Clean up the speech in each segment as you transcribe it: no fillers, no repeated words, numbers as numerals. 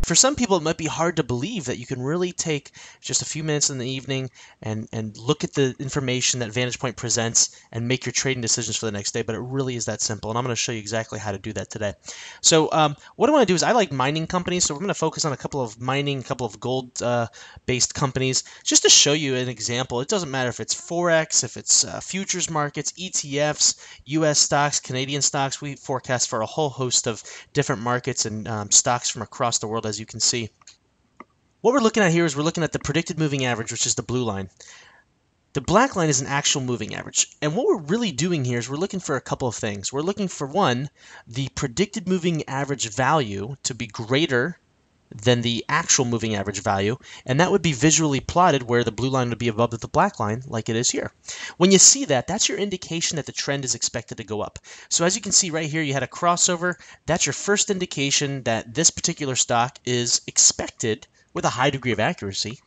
For some people, it might be hard to believe that you can really take just a few minutes in the evening and look at the information that VantagePoint presents and make your trading decisions for the next day, but it really is that simple, and I'm going to show you exactly how to do that today. So what I want to do is I like mining companies, so we're going to focus on a couple of mining, a couple of gold-based companies, just to show you an example. It doesn't matter if it's Forex, if it's futures markets, ETFs, U.S. stocks, Canadian stocks. We forecast for a whole host of different markets and stocks from across the world, as you can see. What we're looking at here is we're looking at the predicted moving average, which is the blue line. The black line is an actual moving average. And what we're really doing here is we're looking for a couple of things. We're looking for, one, the predicted moving average value to be greater than the actual moving average value, and that would be visually plotted where the blue line would be above the black line like it is here. When you see that, that's your indication that the trend is expected to go up. So as you can see right here, you had a crossover. That's your first indication that this particular stock is expected, with a high degree of accuracy,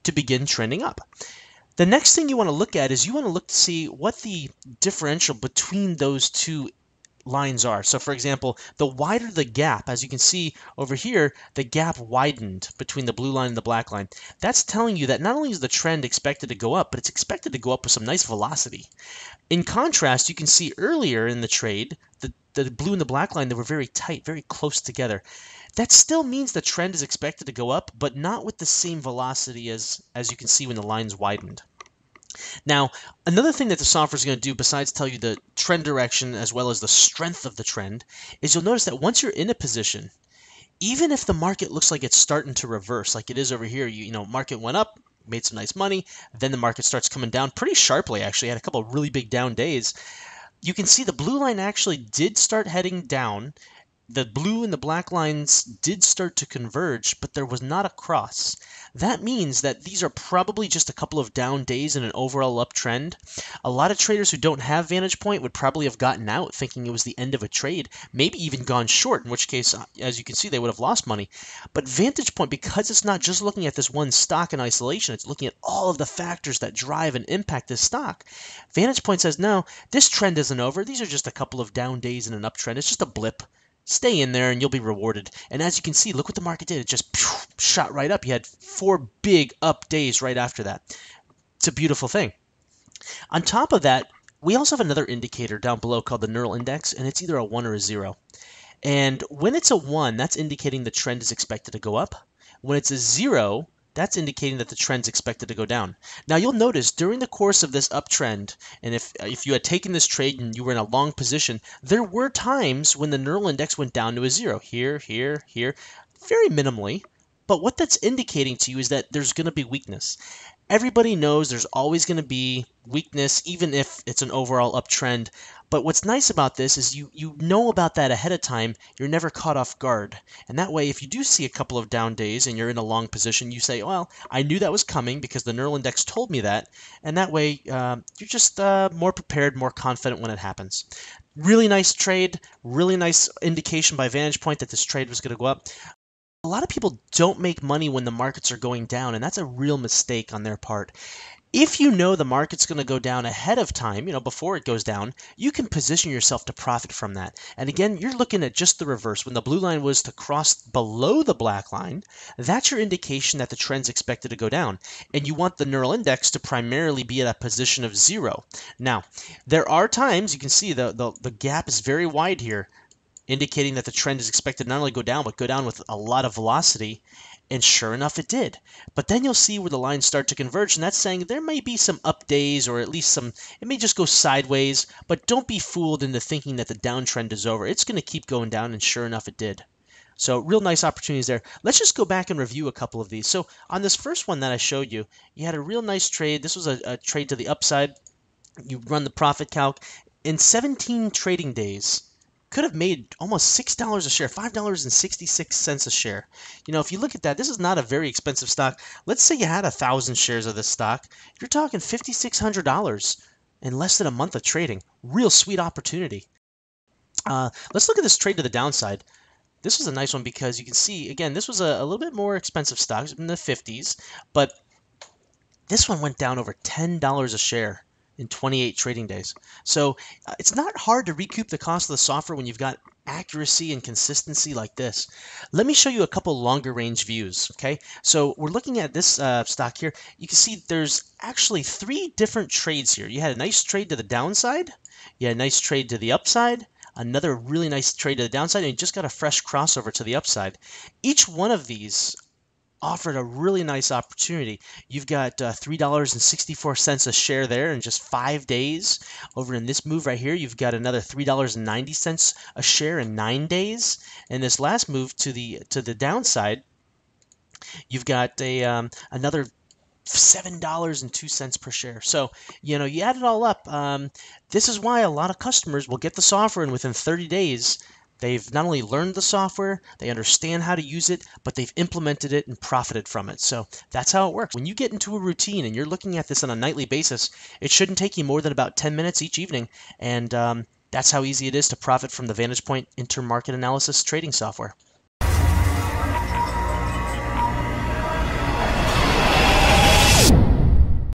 to begin trending up. The next thing you want to look at is you want to look to see what the differential between those two lines are. So for example, the wider the gap, as you can see over here, the gap widened between the blue line and the black line. That's telling you that not only is the trend expected to go up, but it's expected to go up with some nice velocity. In contrast, you can see earlier in the trade, the blue and the black line, they were very tight, very close together. That still means the trend is expected to go up, but not with the same velocity as you can see when the lines widened. Now, another thing that the software is going to do besides tell you the trend direction as well as the strength of the trend is you'll notice that once you're in a position, even if the market looks like it's starting to reverse like it is over here, you know, market went up, made some nice money, then the market starts coming down pretty sharply actually, had a couple of really big down days. You can see the blue line actually did start heading down. The blue and the black lines did start to converge, but there was not a cross. That means that these are probably just a couple of down days in an overall uptrend. A lot of traders who don't have VantagePoint would probably have gotten out thinking it was the end of a trade, maybe even gone short, in which case, as you can see, they would have lost money. But VantagePoint, because it's not just looking at this one stock in isolation, it's looking at all of the factors that drive and impact this stock. VantagePoint says, no, this trend isn't over. These are just a couple of down days in an uptrend. It's just a blip. Stay in there and you'll be rewarded. And as you can see, look what the market did. It just shot right up. You had 4 big up days right after that. It's a beautiful thing. On top of that, we also have another indicator down below called the neural index, and it's either a 1 or a 0. And when it's a 1, that's indicating the trend is expected to go up. When it's a 0, that's indicating that the trend's expected to go down. Now you'll notice during the course of this uptrend, and if you had taken this trade and you were in a long position, there were times when the neural index went down to a 0. Here, here, here, very minimally. But what that's indicating to you is that there's going to be weakness. Everybody knows there's always going to be weakness, even if it's an overall uptrend. But what's nice about this is you know about that ahead of time. You're never caught off guard. And that way, if you do see a couple of down days and you're in a long position, you say, well, I knew that was coming because the neural index told me that. And that way, you're just more prepared, more confident when it happens. Really nice trade, really nice indication by VantagePoint that this trade was going to go up. A lot of people don't make money when the markets are going down, and that's a real mistake on their part. If you know the market's going to go down ahead of time, you know, before it goes down, you can position yourself to profit from that. And again, you're looking at just the reverse. When the blue line was to cross below the black line, that's your indication that the trend's expected to go down. And you want the neural index to primarily be at a position of 0. Now, there are times, you can see the gap is very wide here, indicating that the trend is expected to not only go down, but go down with a lot of velocity. And sure enough, it did. But then you'll see where the lines start to converge, and that's saying there may be some up days, or at least it may just go sideways, but don't be fooled into thinking that the downtrend is over. It's going to keep going down, and sure enough, it did. So real nice opportunities there. Let's just go back and review a couple of these. So on this first one that I showed you, you had a real nice trade. This was a trade to the upside. You run the profit calc. In 17 trading days, could have made almost $6 a share, $5.66 a share. You know, if you look at that, this is not a very expensive stock. Let's say you had 1,000 shares of this stock. You're talking $5,600 in less than a month of trading. Real sweet opportunity. Let's look at this trade to the downside. This was a nice one because you can see, again, this was a little bit more expensive stock in the 50s, but this one went down over $10 a share in 28 trading days. So it's not hard to recoup the cost of the software when you've got accuracy and consistency like this. Let me show you a couple longer range views, okay? So we're looking at this stock here. You can see there's actually 3 different trades here. You had a nice trade to the downside, you had a nice trade to the upside, another really nice trade to the downside, and you just got a fresh crossover to the upside. Each one of these offered a really nice opportunity. You've got $3.64 a share there in just 5 days. Over in this move right here, you've got another $3.90 a share in 9 days. And this last move to the downside, you've got another $7.02 per share. So, you add it all up. This is why a lot of customers will get the software, and within 30 days, they've not only learned the software, they understand how to use it, but they've implemented it and profited from it. So that's how it works. When you get into a routine and you're looking at this on a nightly basis, it shouldn't take you more than about 10 minutes each evening. And that's how easy it is to profit from the VantagePoint intermarket analysis trading software.